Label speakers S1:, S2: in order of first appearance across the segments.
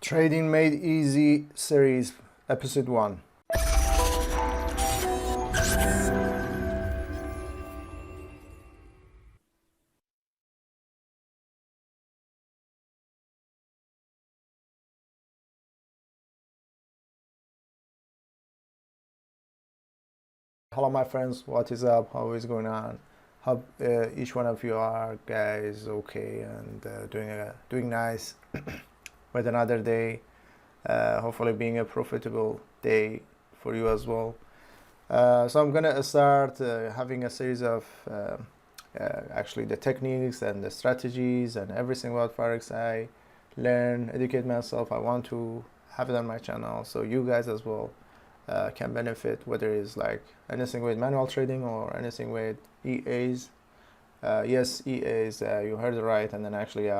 S1: Trading Made Easy series, episode 1. Hello my friends, what is up? How is going on? Hope each one of you are guys okay and doing nice with another day. Hopefully being a profitable day for you as well. So I'm gonna start having a series of actually the techniques and the strategies and everything about Forex I learn, educate myself. I want to have it on my channel so you guys as well can benefit, whether it's like anything with manual trading or anything with EAs. Yes, EAs, you heard it right. And then actually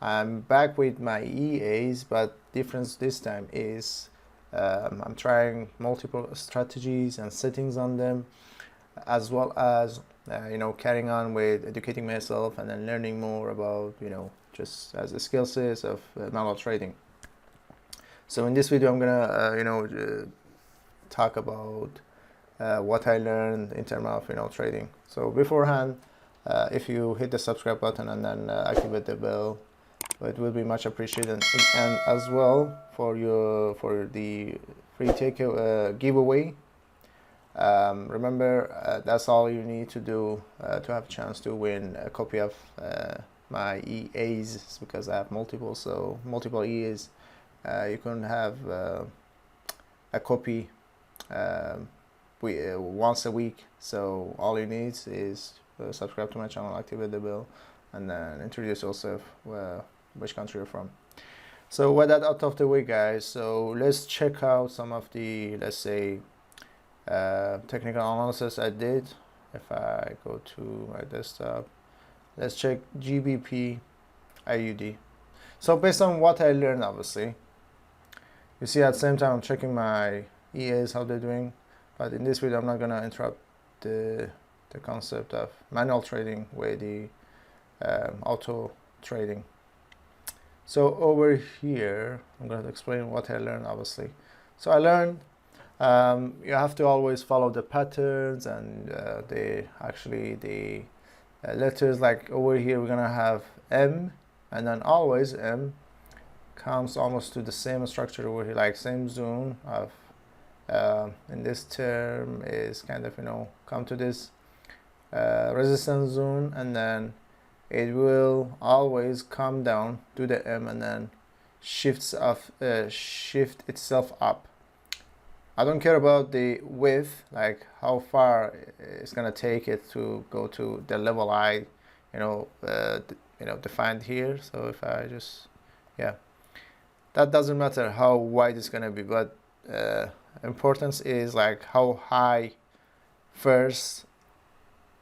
S1: I'm back with my EAs, but difference this time is I'm trying multiple strategies and settings on them, as well as carrying on with educating myself and then learning more about just as a skill sets of manual trading. So in this video I'm gonna talk about what I learned in terms of trading. So beforehand, if you hit the subscribe button and then activate the bell, it will be much appreciated. And as well for the free giveaway. Remember, that's all you need to do to have a chance to win a copy of my EAs, because I have multiple EAs. You can have a copy once a week. So all you need is subscribe to my channel, activate the bell, and then introduce yourself, which country you're from. So with that out of the way, guys, so let's check out some of the, let's say, technical analysis I did. If I go to my desktop, let's check GBP IUD. So based on what I learned, obviously, you see at the same time I'm checking my EAs, how they're doing. But in this video I'm not gonna interrupt the concept of manual trading with the auto trading. So over here I'm going to explain what I learned, obviously. So I learned you have to always follow the patterns and the letters. Like over here we're gonna have M, and then always M comes almost to the same structure over here, like same zone of in this term is kind of come to this resistance zone, and then it will always come down to the M and then shift itself up. I don't care about the width, like how far it's gonna take it to go to the level I defined here. So if I just that doesn't matter how wide it's gonna be, but importance is like how high first.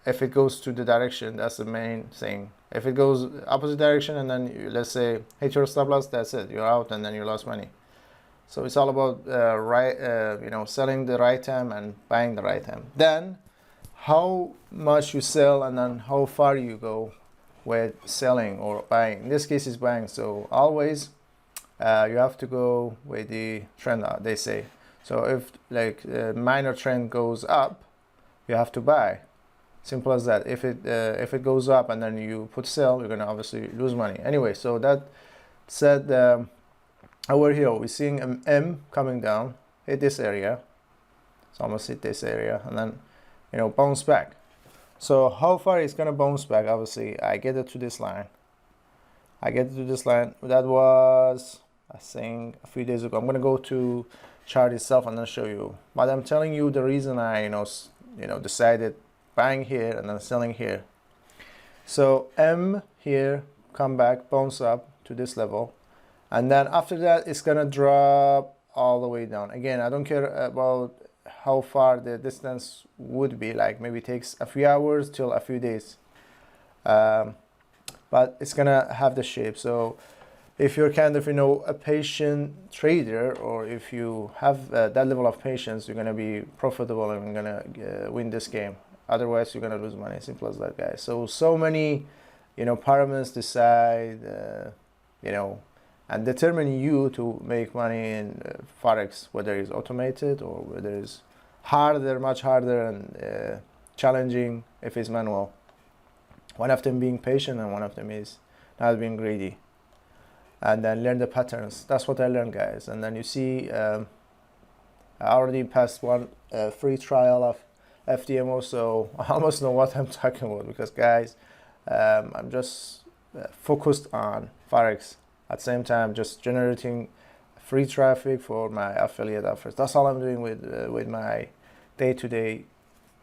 S1: If it goes to the direction, that's the main thing. If it goes opposite direction and then let's say hit your stop loss, that's it, you're out and then you lost money. So it's all about selling the right time and buying the right time. Then how much you sell and then how far you go with selling or buying. In this case it's buying, so always you have to go with the trend, they say. So if like minor trend goes up, you have to buy. Simple as that. If it goes up and then you put sell, you're gonna obviously lose money. Anyway, so that said, over here we're seeing an M coming down, hit this area. It's almost hit this area, and then bounce back. So how far it's gonna bounce back? Obviously, I get it to this line. That was, I think, a few days ago. I'm gonna go to chart itself and then show you. But I'm telling you the reason I decided buying here and then selling here. So M here, come back, bounce up to this level, and then after that it's gonna drop all the way down. Again, I don't care about how far the distance would be, like maybe it takes a few hours till a few days, but it's gonna have the shape. So if you're kind of a patient trader, or if you have that level of patience, you're gonna be profitable and you're gonna win this game. Otherwise you're gonna lose money. Simple as that, guys. So many parameters decide and determine you to make money in Forex, whether it's automated or whether it's harder, much harder, and challenging if it's manual. One of them being patient and one of them is not being greedy. And then learn the patterns. That's what I learned, guys. And then you see I already passed one free trial of FDMO, so I almost know what I'm talking about, because guys, I'm just focused on Forex at the same time, just generating free traffic for my affiliate offers. That's all I'm doing with my day-to-day,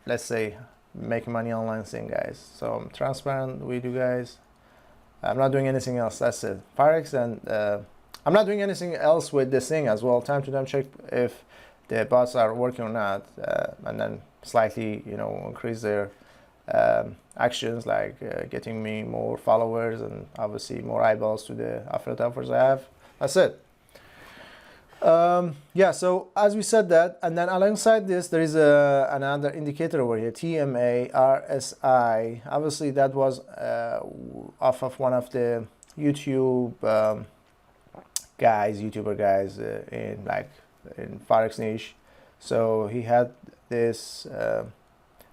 S1: let's say, making money online thing, guys. So I'm transparent with you guys. I'm not doing anything else. That's it. Forex, and I'm not doing anything else with this thing as well. Time to time check if the bots are working or not, and then slightly, increase their actions, like getting me more followers and obviously more eyeballs to the affiliate offers I have. That's it. Yeah, so as we said that, and then alongside this there is another indicator over here, TMA RSI. Obviously that was off of one of the YouTuber guys in Forex niche. So he had this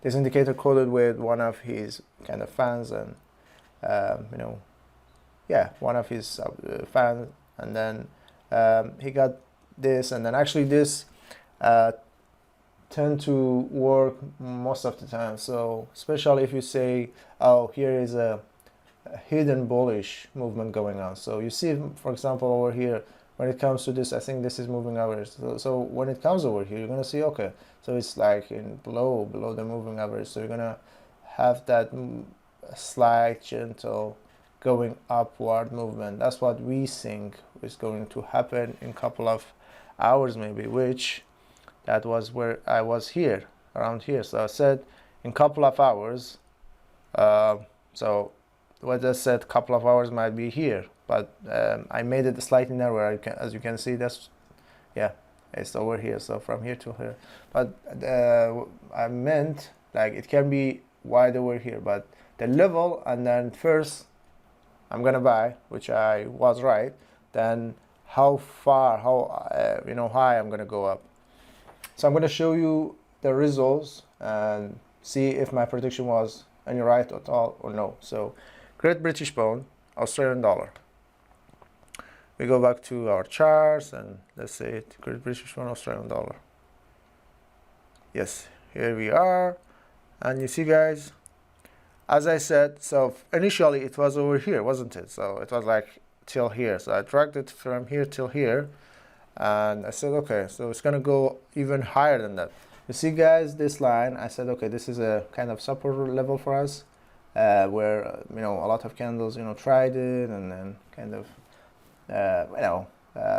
S1: this indicator coded with one of his kind of fans, and one of his fans, and then he got this, and then actually this tend to work most of the time. So especially if you say, oh, here is a hidden bullish movement going on. So you see, for example, over here, when it comes to this, I think this is moving average. So when it comes over here, you're gonna see, okay, so it's like in below the moving average. So you're gonna have that slight gentle going upward movement. That's what we think is going to happen in a couple of hours maybe, which that was where I was here, around here. So I said in couple of hours, so what I said, couple of hours might be here, but I made it slightly narrower. As you can see, that's, yeah, it's over here, so from here to here. But I meant like it can be wide over here, but the level, and then first I'm gonna buy, which I was right, then how far, how high I'm gonna go up. So I'm gonna show you the results and see if my prediction was any right at all or no. So Great British Pound, Australian dollar. We go back to our charts and let's say it, Great British Pound, Australian dollar. Yes, here we are. And you see, guys, as I said, so initially it was over here, wasn't it? So it was like till here. So I dragged it from here till here. And I said, okay, so it's gonna go even higher than that. You see, guys, this line, I said, okay, this is a kind of support level for us, where a lot of candles tried it and then kind of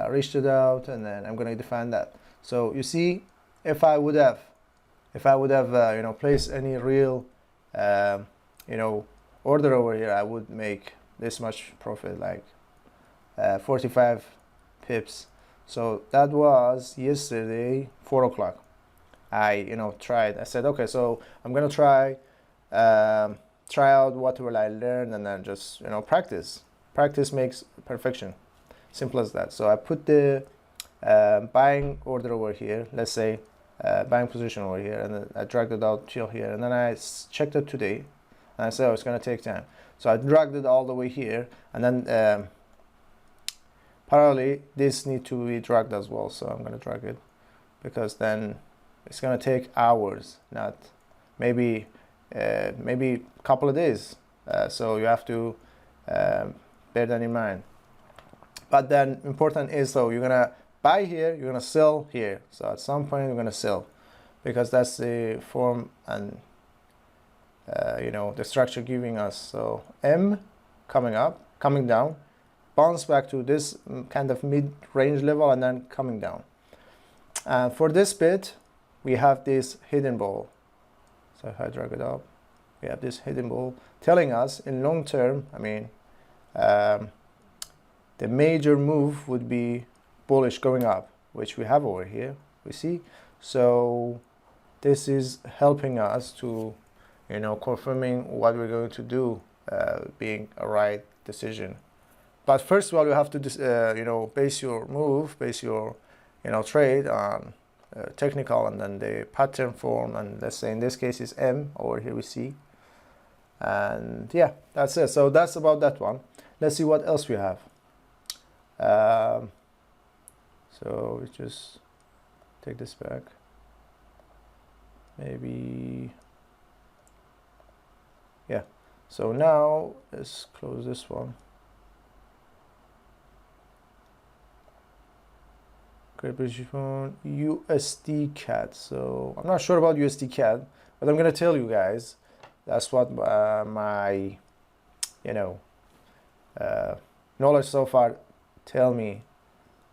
S1: reached it out, and then I'm gonna define that. So you see, if I would have placed any real order over here, I would make this much profit, like 45 pips. So that was yesterday 4 o'clock. I tried. I said, okay, so I'm gonna try out what will I learn, and then just practice. Practice makes perfection. Simple as that. So I put the buying order over here. Let's say buying position over here, and then I dragged it out till here, and then I checked it today, and I said, oh, it's gonna take time. So I dragged it all the way here, and then parallelly this need to be dragged as well. So I'm gonna drag it, because then it's gonna take hours, not maybe a couple of days. So you have to bear that in mind. But then important is, so you're gonna buy here, you're gonna sell here. So at some point you're gonna sell, because that's the form and the structure giving us. So M coming up, coming down, bounce back to this kind of mid-range level, and then coming down. For this bit, we have this hidden ball. So if I drag it up, we have this hidden ball telling us in long term, the major move would be bullish going up, which we have over here, we see. So this is helping us to, confirming what we're going to do, being a right decision. but first of all, you have to base your move, base your trade on technical, and then the pattern form, and let's say in this case is M. Over here we see, and yeah, that's it. So that's about that one. Let's see what else we have. So we just take this back, maybe, yeah. So now let's close this one. Great British Pound, USD CAD. So I'm not sure about USD CAD, but I'm gonna tell you guys. That's what my knowledge so far tell me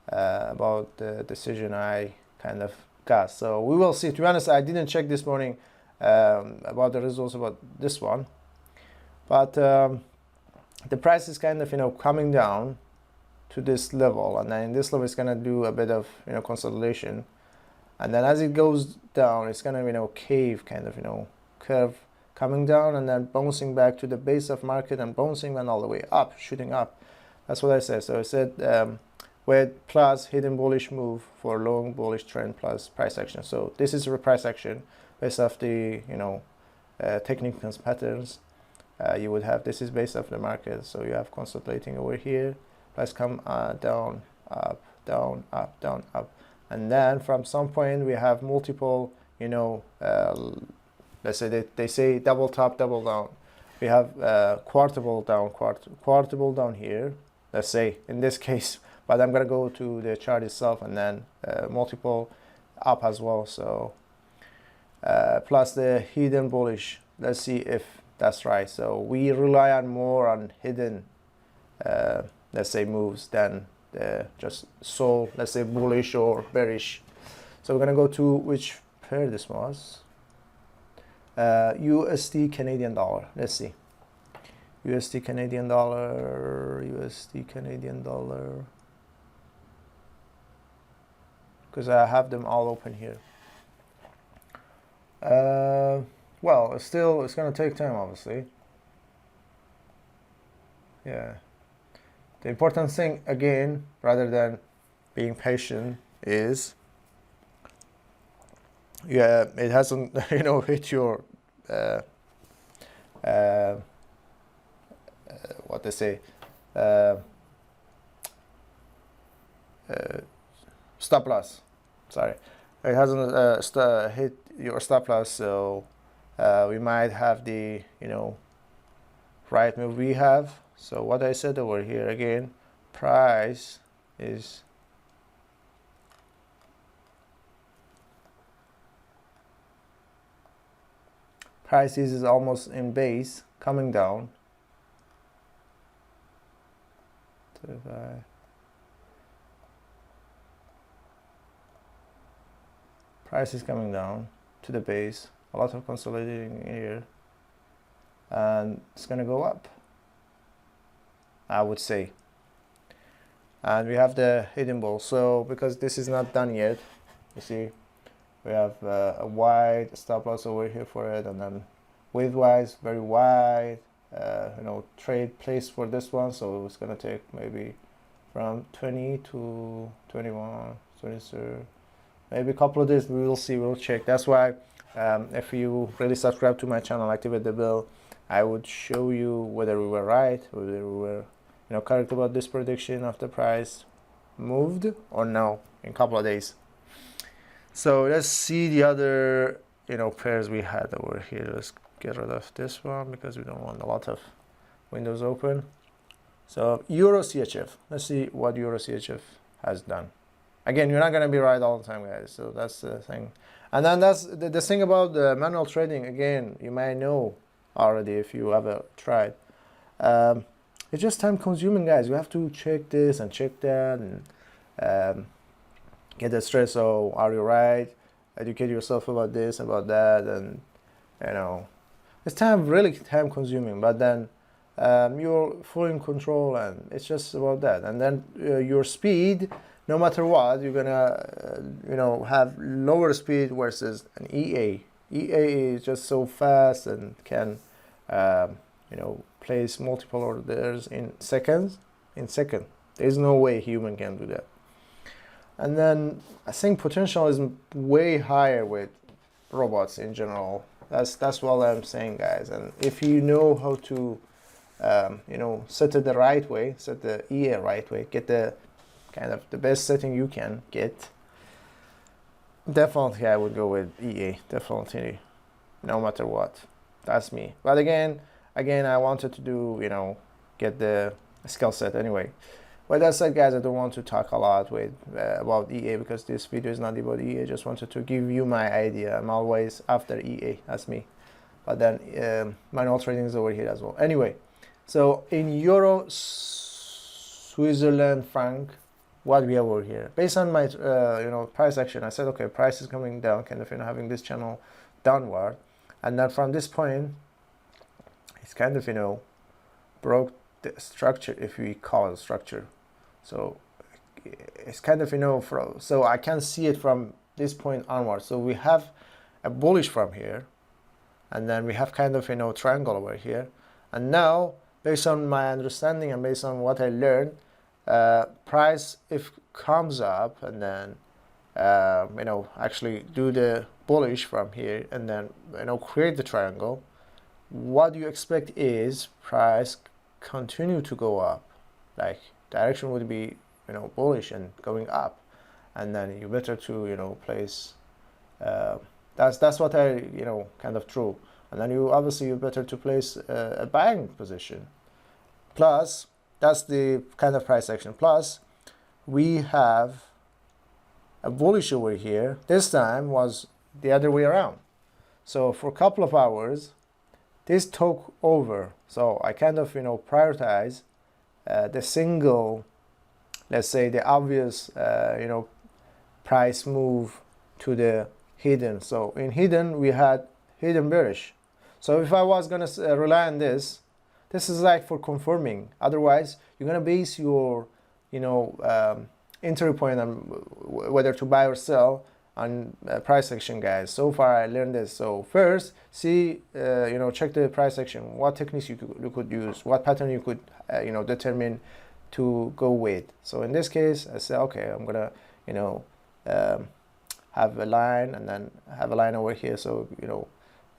S1: about the decision I kind of got. So we will see. To be honest, I didn't check this morning about the results about this one, but the price is kind of coming down to this level, and then this level is gonna do a bit of consolidation, and then as it goes down, it's gonna cave, kind of curve coming down, and then bouncing back to the base of market and bouncing then all the way up, shooting up. That's what I said. So I said with plus hidden bullish move for long bullish trend plus price action. So this is a price action based off the technical patterns. You would have, this is based off the market, so you have consolidating over here, price come down, up, down, up, down, up, and then from some point we have multiple let's say they say double top, double down. We have quartable down, quartable down here, let's say in this case, but I'm gonna go to the chart itself, and then multiple up as well. So plus the hidden bullish, let's see if that's right. So we rely on more on hidden let's say moves than just so let's say bullish or bearish. So we're gonna go to which pair this was. USD Canadian dollar. Let's see. USD Canadian dollar, USD Canadian dollar, because I have them all open here. Well, it's gonna take time, obviously. Yeah. The important thing, again, rather than being patient, is it hasn't hit your what they say stop loss. Sorry, it hasn't hit your stop loss, so we might have the right move we have. So what I said over here again, price is almost in base, coming down. Price is coming down to the base, a lot of consolidating here, and it's gonna go up, I would say. And we have the hidden bull. So because this is not done yet, you see we have a wide stop loss over here for it, and then width-wise very wide trade place for this one. So it's gonna take maybe from 20 to 21, 22, maybe a couple of days. We will see, we'll check. That's why if you really subscribe to my channel, activate the bell, I would show you whether we were right, whether we were correct about this prediction of the price moved or no in a couple of days. So let's see the other pairs we had over here. Let's get rid of this one because we don't want a lot of windows open. So Euro CHF, let's see what Euro CHF has done. Again, you're not going to be right all the time, guys, so that's the thing. And then that's the thing about the manual trading. Again, you might know already if you ever tried. It's just time consuming, guys. You have to check this and check that, and get the stress. So are you right? Educate yourself about this, about that, and it's really time consuming. But then you're fully in control, and it's just about that. And then your speed, no matter what, you're gonna have lower speed versus an EA. EA is just so fast and can place multiple orders in seconds. in second. There's no way human can do that. And then I think potential is way higher with robots in general. That's what I'm saying, guys. And if you know how to set it the right way, set the EA right way, get the kind of the best setting you can get, definitely I would go with EA, definitely, no matter what. That's me. But again, I wanted to do, get the skill set anyway. But that said, guys, I don't want to talk a lot about EA because this video is not about EA. I just wanted to give you my idea. I'm always after EA, that's me. But then manual trading is over here as well. Anyway, so in Euro, Switzerland franc, what we have over here, based on my price action, I said, okay, price is coming down, kind of having this channel downward, and then from this point, it's kind of broke the structure, if we call it structure. So it's kind of so I can see it from this point onward. So we have a bullish from here, and then we have kind of triangle over here, and now based on my understanding and based on what I learned, price if comes up and then actually do the bullish from here and then create the triangle, what you expect is price continue to go up, like direction would be bullish and going up, and then you better to place that's what I kind of true, and then you better to place a buying position. Plus that's the kind of price action. Plus we have a bullish over here. This time was the other way around. So for a couple of hours this took over. So I kind of prioritize the single, let's say the obvious price move to the hidden. So in hidden we had hidden bearish. So if I was gonna rely on this is like for confirming. Otherwise you're gonna base your entry point on whether to buy or sell on price action, guys. So far I learned this. So first see check the price action, what techniques you could use, what pattern you could determine to go with. So in this case I say, okay, I'm gonna have a line and then have a line over here, so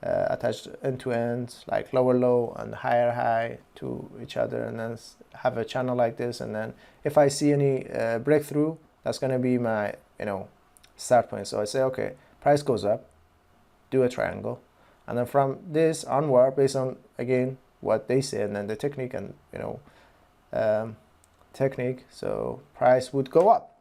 S1: attached end to end, like lower low and higher high to each other, and then have a channel like this, and then if I see any breakthrough, that's gonna be my start point. So I say, okay, price goes up, do a triangle, and then from this onward, based on again what they say and then the technique and so price would go up.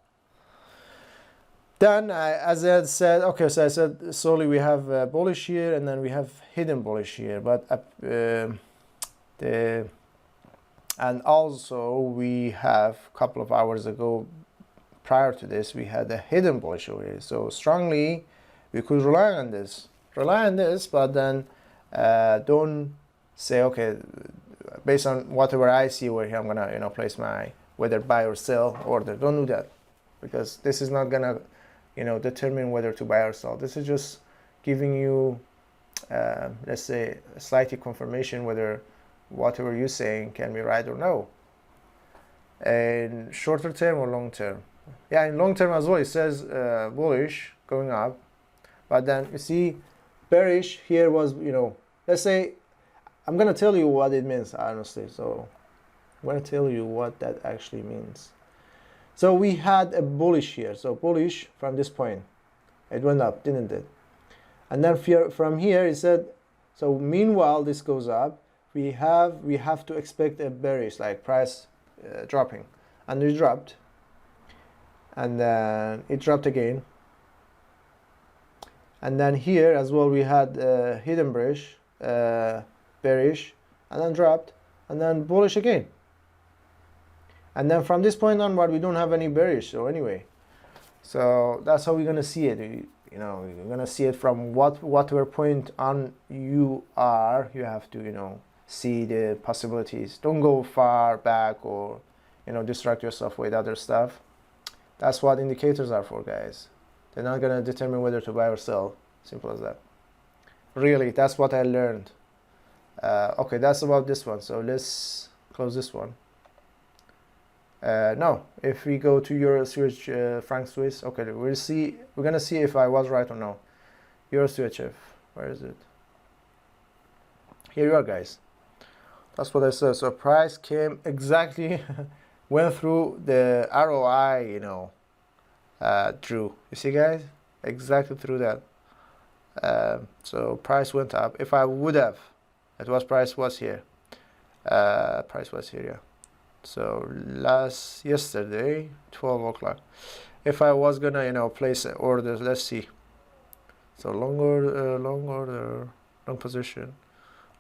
S1: Then as I said, okay, so I said slowly we have bullish here and then we have hidden bullish here, but and also we have a couple of hours ago prior to this we had a hidden bullish over here. So strongly we could rely on this, but then don't say, okay, based on whatever I see over here, I'm gonna place my whether buy or sell order. Don't do that, because this is not gonna determine whether to buy or sell. This is just giving you let's say slightly confirmation whether whatever you're saying can be right or no, in shorter term or long term. Yeah, in long term as well it says bullish going up, but then you see bearish here was let's say, I'm gonna tell you what it means honestly. So I'm gonna tell you what that actually means. So we had a bullish here, so bullish from this point, it went up, didn't it? And then from here it said, so meanwhile this goes up, we have to expect a bearish, like price dropping, and it dropped, and then it dropped again, and then here as well we had hidden bearish, and then dropped, and then bullish again. And then from this point onward, we don't have any bearish. So anyway, so that's how we're gonna see it. You're gonna see it from whatever point on you are. You have to see the possibilities. Don't go far back or distract yourself with other stuff. That's what indicators are for, guys. They're not gonna determine whether to buy or sell. Simple as that. Really, that's what I learned. Okay, that's about this one. So let's close this one. No, if we go to Euro Switch franc Swiss, okay, we're gonna see if I was right or no. Euro Switch F, where is it? Here you are, guys. That's what I said. So price came exactly, went through the ROI, drew. You see, guys, exactly through that. So price went up. If I would have, price was here. Price was here, yeah. So yesterday, 12 o'clock. If I was gonna, place orders, let's see. So long order, long position,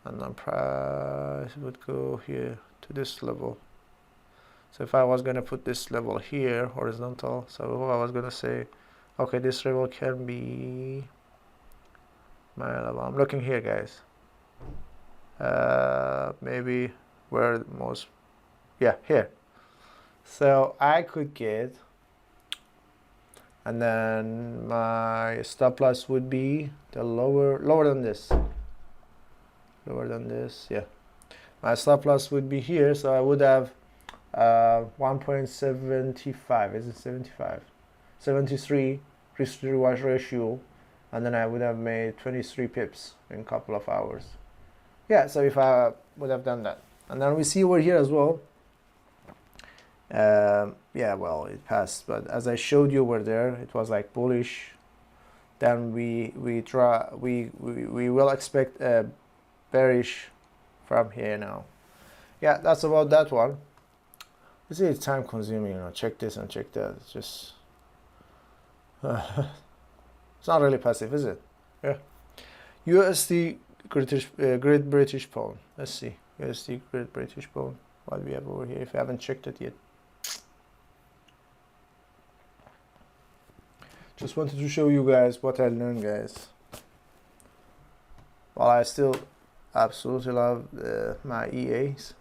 S1: and then price would go here to this level. So if I was gonna put this level here, horizontal, so I was gonna say, okay, this level can be my level. I'm looking here, guys. Maybe where the most, yeah, here. So I could get, and then my stop loss would be the lower than this. Lower than this, yeah. My stop loss would be here, so I would have 1.75. Is it 75? 73 risk to reward ratio, and then I would have made 23 pips in a couple of hours. Yeah, so if I would have done that, and then we see over here as well. Yeah, well, it passed, but as I showed you over there, it was like bullish. Then we will expect a bearish from here now. Yeah, that's about that one. You see, it's time consuming, check this and check that. It's just it's not really passive, is it? Yeah. USD Great British Pound. Let's see. USD Great British Pound. What we have over here, if I haven't checked it yet. Just wanted to show you guys what I learned, guys. Well, I still absolutely love my EAs.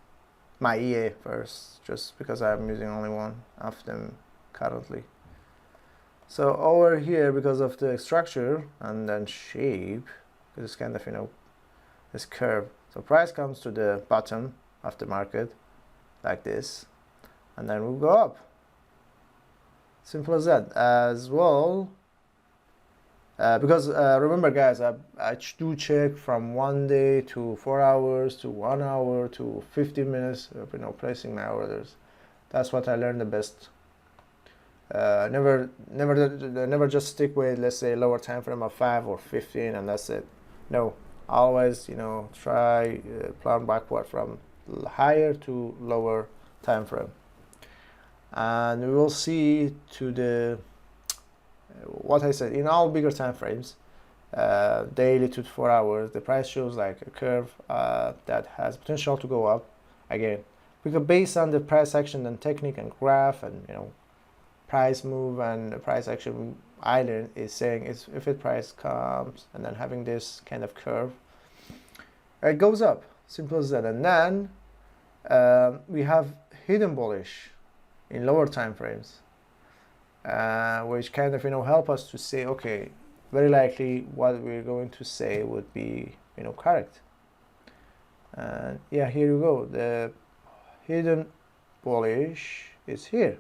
S1: My EA first, just because I'm using only one of them currently. So over here, because of the structure and then shape, it's kind of, this curve. So price comes to the bottom of the market like this, and then we'll go up. Simple as that. As well, because remember, guys, I do check from 1 day to 4 hours to 1 hour to 15 minutes of, placing my orders. That's what I learned the best. Never just stick with, let's say, lower time frame of 5 or 15 and that's it. No, always, try plan backward from higher to lower time frame. And we will see to the what I said, in all bigger time frames, daily to 4 hours, the price shows like a curve that has potential to go up again, because based on the price action and technique and graph and price move and the price action island is saying is if it price comes and then having this kind of curve, it goes up. Simple as that. And then we have hidden bullish in lower time frames, which kind of help us to say, okay, very likely what we're going to say would be correct. And yeah, here you go. The hidden bullish is here.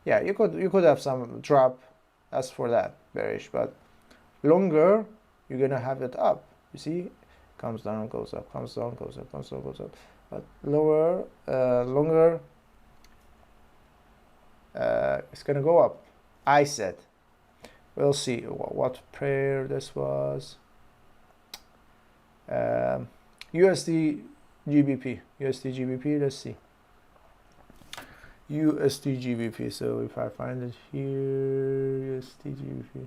S1: Yeah, you could have some drop as for that bearish, but longer you're gonna have it up. You see, comes down, goes up, comes down, goes up, comes down, goes up. But longer, it's gonna go up. I said. We'll see what pair this was. USD GBP. Let's see. USD GBP. So if I find it here, USD GBP.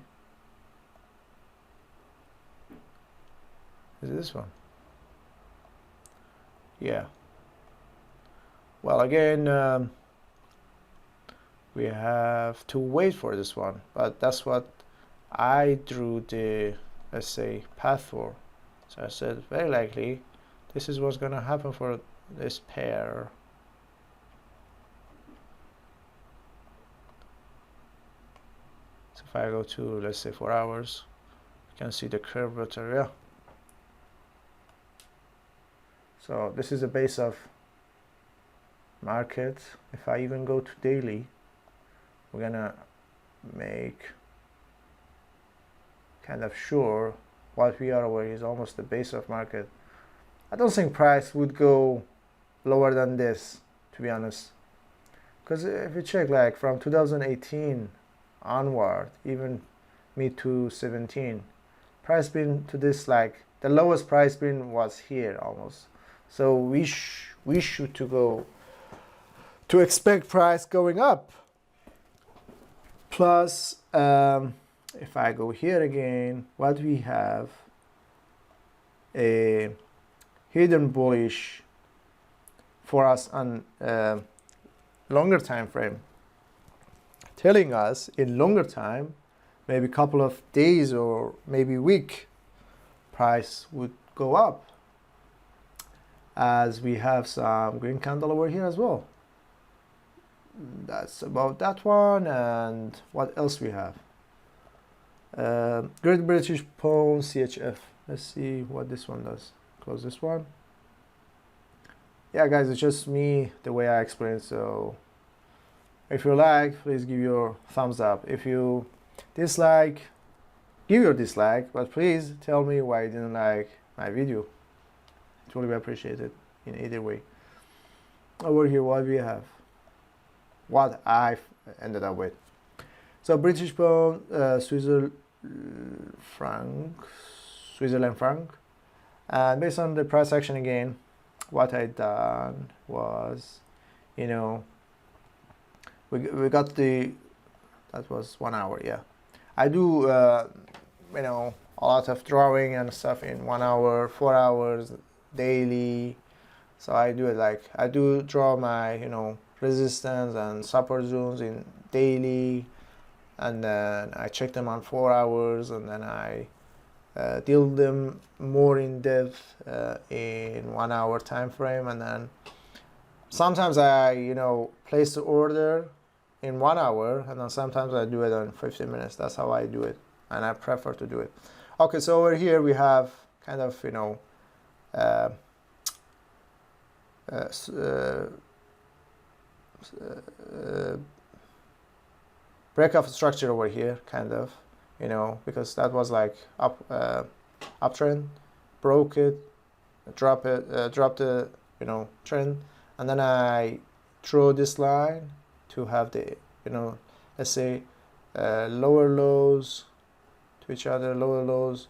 S1: Is it this one? Yeah. Well, again, we have to wait for this one, but that's what I drew the, let's say, path for. So I said very likely this is what's gonna happen for this pair. So if I go to, let's say, 4 hours, you can see the curvature. Yeah. So this is the base of market, if I even go to daily, we're gonna make kind of sure what we are over is almost the base of market. I don't think price would go lower than this, to be honest, because if you check like from 2018 onward, even mid to 17, price been to this, like the lowest price been was here almost. So we should to expect price going up. Plus, if I go here again, what we have a hidden bullish for us on longer time frame, telling us in longer time, maybe a couple of days or maybe week, price would go up, as we have some green candle over here as well. That's about that one. And what else we have? Great British Pound CHF. Let's see what this one does. Close this one. Yeah, guys, it's just me the way I explain it. So if you like, please give your thumbs up. If you dislike, give your dislike, but please tell me why you didn't like my video. It will be appreciated in either way. Over here, what we have, what I ended up with. So British Pound, Switzerland franc, and based on the price action again, what I done was, we got the, that was 1 hour, yeah. I do, a lot of drawing and stuff in 1 hour, 4 hours, daily. So I do it like, I do draw my, resistance and support zones in daily, and then I check them on 4 hours, and then I deal them more in depth in 1 hour time frame. And then sometimes I place the order in 1 hour, and then sometimes I do it in 15 minutes. That's how I do it, and I prefer to do it. Okay, so over here we have kind of break of structure over here, kind of, because that was like uptrend, broke it, dropped the trend, and then I draw this line to have the let's say lower lows to each other, lower lows,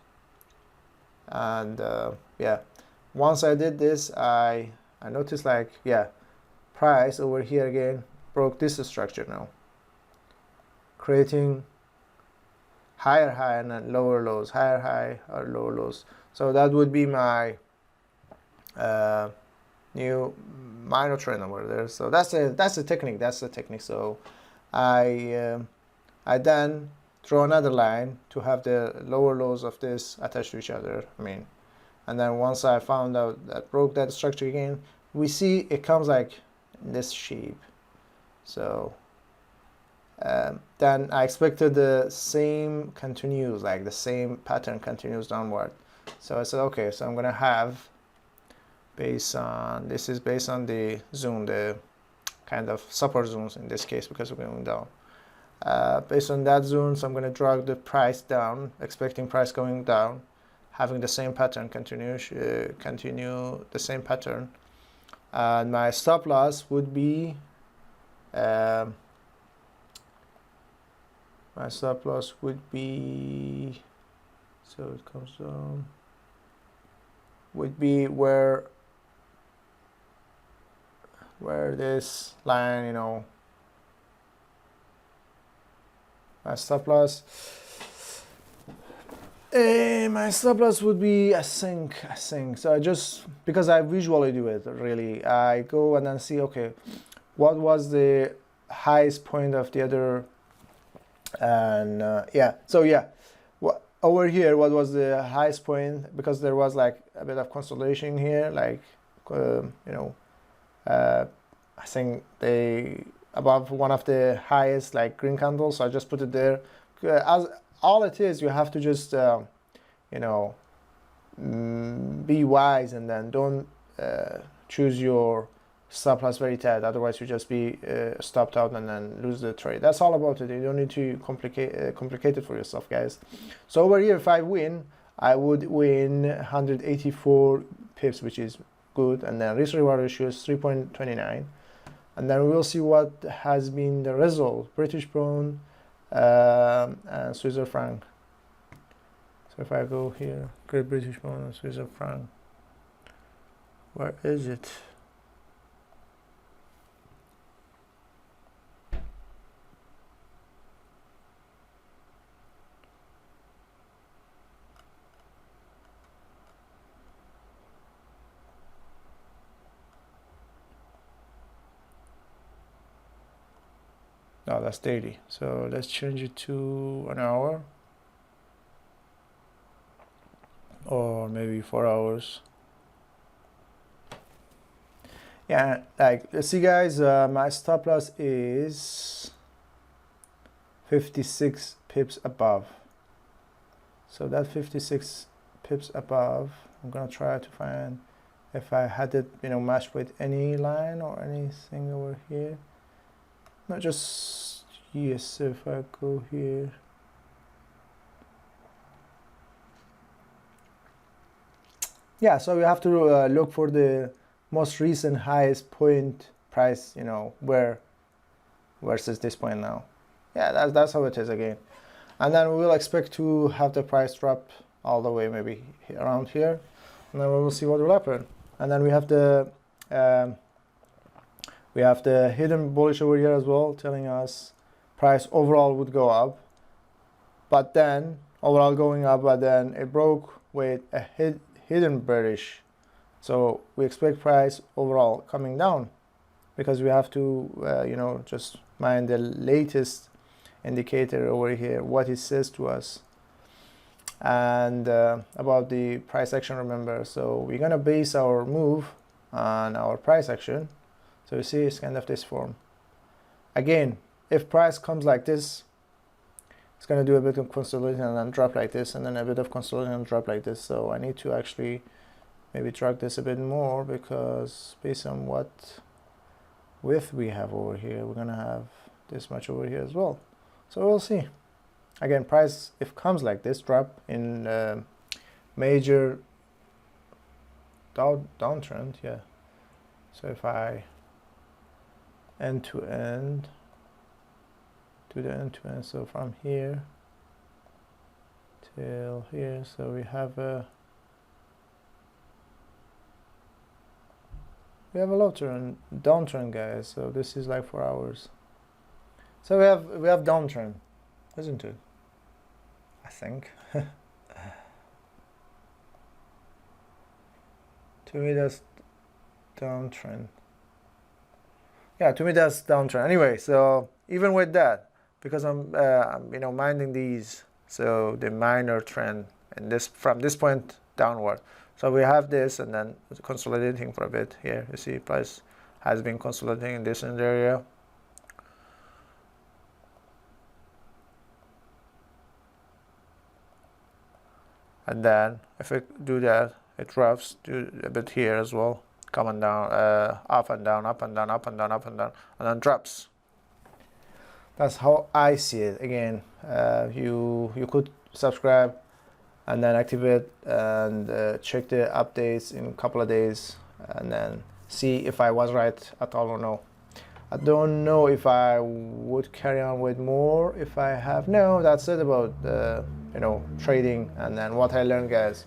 S1: and yeah, once I did this, I noticed like, yeah, price over here again broke this structure now, creating higher high and then lower lows, higher high or lower lows. So that would be my new minor trend over there. So that's the technique. So I then draw another line to have the lower lows of this attached to each other. And then once I found out that broke that structure again, we see it comes like in this shape. So then I expected the same continues, like the same pattern continues downward. So I said, okay, so I'm gonna have, this is based on the zone, the kind of support zones in this case, because we're going down. Based on that zone, so I'm gonna drag the price down, expecting price going down, having the same pattern continue the same pattern, and my stop loss would be so it comes down, would be where this line, my stop loss. My stop loss would be, I think. So I just, because I visually do it, really, I go and then see, okay, what was the highest point of the other, and over here, what was the highest point, because there was like a bit of consolidation here, like I think they above one of the highest like green candles, so I just put it there. As all it is, you have to just be wise, and then don't choose your stop loss very tight, otherwise you just be stopped out and then lose the trade. That's all about it. You don't need to complicate it for yourself, guys. So over here, if I win, I would win 184 pips, which is good, and then risk reward ratio is 3.29, and then we will see what has been the result: British pound and Swiss franc. So if I go here, Great British pound and Swiss franc, where is it? No, that's daily. So let's change it to an hour, or maybe 4 hours. Yeah, like, let's see, guys, my stop loss is 56 pips above. So that 56 pips above, I'm gonna try to find if I had it, you know, matched with any line or anything over here. Not just, yes, if I go here, yeah, so we have to look for the most recent highest point price, you know, where versus this point now. Yeah, that's how it is again. And then we will expect to have the price drop all the way maybe around here, and then we will see what will happen. And then we have the hidden bullish over here as well, telling us price overall would go up, but then overall going up, but then it broke with a hidden bearish. So we expect price overall coming down, because we have to you know, just mind the latest indicator over here, what it says to us, and about the price action, remember. So we're gonna base our move on our price action. So you see, it's kind of this form. Again, if price comes like this, it's going to do a bit of consolidation and then drop like this, and then a bit of consolidation and drop like this. So I need to actually maybe drag this a bit more, because based on what width we have over here, we're going to have this much over here as well. So we'll see. Again, price, if comes like this, drop in major downtrend, yeah. So if I end to end to the end to end, so from here till here, so we have a low turn, downtrend, guys. So this is like 4 hours. So we have downtrend, isn't it? I think. To me, that's downtrend. Yeah, to me that's downtrend. Anyway, so even with that, because I'm you know, minding these, so the minor trend, and this from this point downward. So we have this, and then consolidating for a bit here. You see, price has been consolidating in this area. And then if it do that, it drops to a bit here as well, coming down, up and down, up and down, up and down, up and down, and then drops. That's how I see it. Again, you could subscribe and then activate and check the updates in a couple of days, and then see if I was right at all or no. I don't know if I would carry on with more if I have. No, that's it about you know, trading, and then what I learned, guys.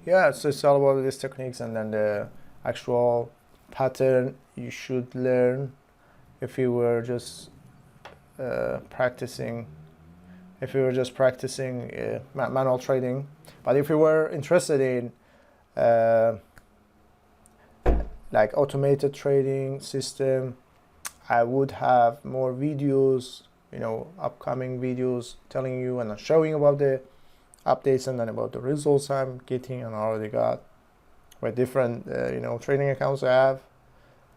S1: Yeah, so it's all about these techniques, and then the actual pattern you should learn if you were just practicing. If you were just practicing manual trading, but if you were interested in like automated trading system, I would have more videos, you know, upcoming videos telling you and showing about the updates, and then about the results I'm getting and already got with different you know, trading accounts I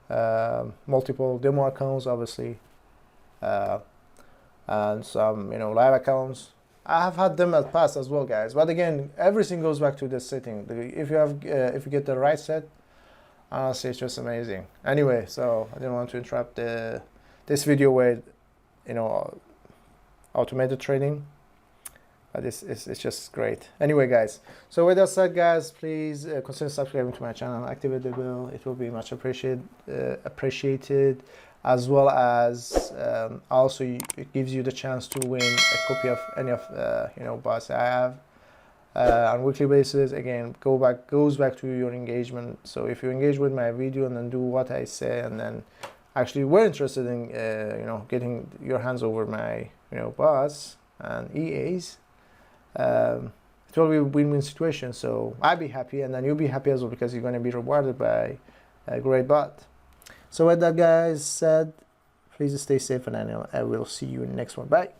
S1: have, multiple demo accounts obviously, and some, you know, live accounts. I have had them at past as well, guys, but again, everything goes back to the setting. If you have if you get the right set Honestly, it's just amazing. Anyway, so I didn't want to interrupt this video with, you know, automated trading, but it's just great. Anyway, guys, so with that said, guys, please consider subscribing to my channel, activate the bell. It will be much appreciated, as well as also it gives you the chance to win a copy of any of bots I have on weekly basis. Again, goes back to your engagement. So if you engage with my video and then do what I say, and then actually we're interested in getting your hands over my bots and EAs, it will be a win-win situation. So I'll be happy, and then you'll be happy as well, because you're going to be rewarded by a great bot. So with that, guys said, please stay safe, and I will see you in the next one. Bye.